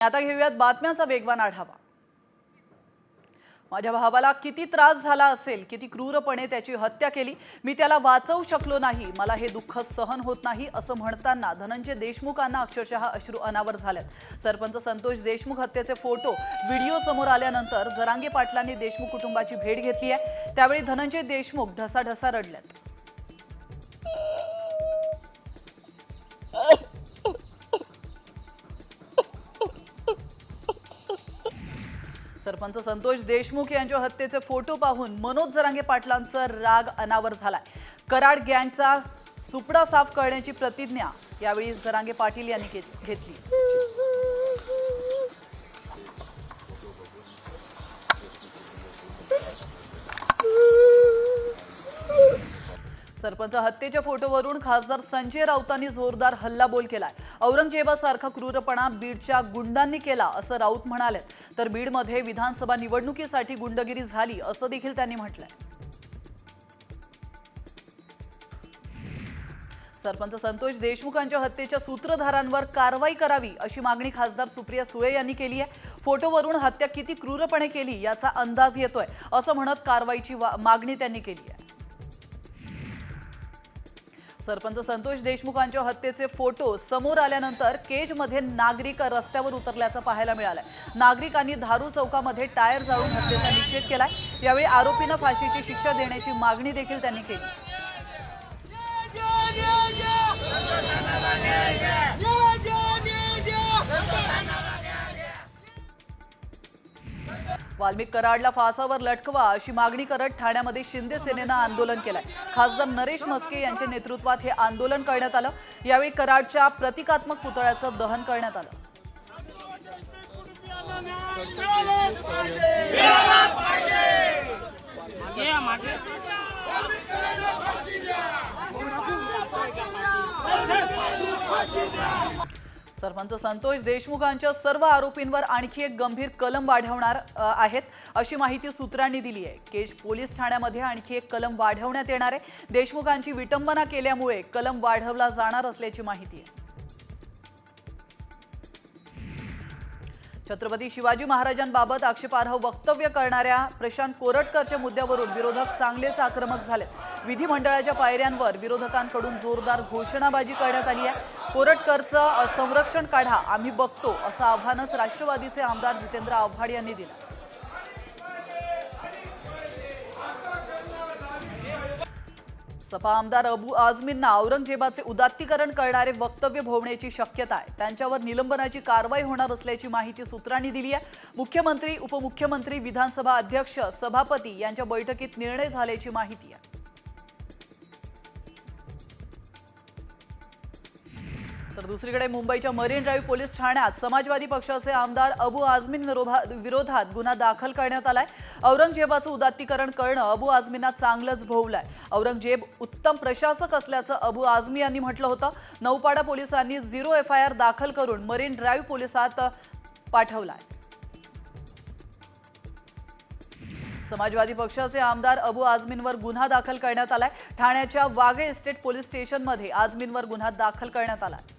आता घेऊयात बातम्यांचा वेगवान आढावा। माझ्या भावाला किती त्रास झाला असेल, किती क्रूरपणे त्याची हत्या केली, मी त्याला वाचवू शकलो नाही, मला हे दुःख सहन होत नाही असं म्हणताना धनंजय देशमुखांना अक्षरशः अश्रू अनावर झालेत। सरपंच संतोष देशमुख हत्येचे फोटो व्हिडिओ समोर आल्यानंतर जरांगे पाटलांनी देशमुख कुटुंबाची भेट घेतली आहे। त्यावेळी धनंजय देशमुख ढसाढसा रडलेत। सरपंच संतोष देशमुख यांच्या हत्येचे फोटो पाहून मनोज जरांगे पाटलांचा राग अनावर झालाय। कराड गँगचा सुपडा साफ करण्याची प्रतिज्ञा यावेळी जरांगे पाटील यांनी घेतली। सरपंच हत्येच्या फोटोवरून खासदार संजय राऊतांनी जोरदार हल्लाबोल केलाय। औरंगजेबासारखा क्रूरपणा बीडच्या गुंडांनी केला असं राऊत म्हणाले। तर बीडमध्ये विधानसभा निवडणुकीसाठी गुंडगिरी झाली असं देखील त्यांनी म्हटलंय। सरपंच संतोष देशमुखांच्या हत्येच्या सूत्रधारांवर कारवाई करावी अशी मागणी खासदार सुप्रिया सुळे यांनी केली आहे। फोटोवरून हत्या किती क्रूरपणे केली याचा अंदाज येतोय असं म्हणत कारवाईची मागणी त्यांनी केली आहे। सरपंच संतोष देशमुखांच्या हत्येचे फोटो समोर आल्यानंतर केजमध्ये नागरिक रस्त्यावर उतरल्याचं पाहायला मिळालंय। नागरिकांनी धारू चौकामध्ये टायर जाळून हत्येचा निषेध केलाय। यावेळी आरोपींना फाशीची शिक्षा देण्याची मागणी देखील त्यांनी केली। वाल्मिक कराडला फासावर लटकवा अशी मागणी करत ठाण्यामध्ये शिंदे सेनेनं आंदोलन केलंय। खासदार नरेश म्हस्के यांच्या नेतृत्वात हे आंदोलन करण्यात आलं। यावेळी कराडच्या प्रतिकात्मक पुतळ्याचं दहन करण्यात आलं। सरपंच संतोष देशमुखांच्या सर्व आरोपींवर आणखी एक गंभीर कलम वाढवणार आहेत अशी माहिती सूत्रांनी दिली आहे। केज पोलीस ठाण्यामध्ये आणखी एक कलम वाढवण्यात येणार आहे। देशमुखांची विटंबना केल्यामुळे कलम वाढवला जाणार असल्याची माहिती आहे। छत्रपती शिवाजी महाराजांबाबत आक्षेपार्ह वक्तव्य करणाऱ्या प्रशांत कोरटकरच्या मुद्द्यावरून विरोधक चांगलेच आक्रमक झालेत। विधिमंडळाच्या पायऱ्यांवर विरोधकांकडून जोरदार घोषणाबाजी करण्यात आली आहे। कोरटकरचं संरक्षण काढा, आम्ही बघतो असं आव्हानच राष्ट्रवादीचे आमदार जितेंद्र आव्हाड यांनी दिलं। सपा आमदार अबू आझमींना औरंगजेबाचे उदात्तीकरण करणारे वक्तव्य भोवण्याची शक्यता आहे। त्यांच्यावर निलंबनाची कारवाई होणार असल्याची माहिती सूत्रांनी दिली आहे। मुख्यमंत्री, उपमुख्यमंत्री, विधानसभा अध्यक्ष, सभापती यांच्या बैठकीत निर्णय झाल्याची माहिती आहे। तर दुसरीकडे मुंबईच्या मरीन ड्राईव्ह पोलीस ठाण्यात समाजवादी पक्षाचे आमदार अबू आझमीन विरोधात गुन्हा दाखल करण्यात आलाय। औरंगजेबाचं उदात्तीकरण करणं अबू आझमींना चांगलंच भोवलंय। औरंगजेब उत्तम प्रशासक असल्याचं अबू आझमी यांनी म्हटलं होतं। नौपाडा पोलिसांनी 0 FIR दाखल करून मरीन ड्राईव्ह पोलिसात पाठवलाय। समाजवादी पक्षाचे आमदार अबू आझमींवर गुन्हा दाखल करण्यात आलाय। ठाण्याच्या वाघे इस्टेट पोलीस स्टेशनमध्ये आझमींवर गुन्हा दाखल करण्यात आलाय।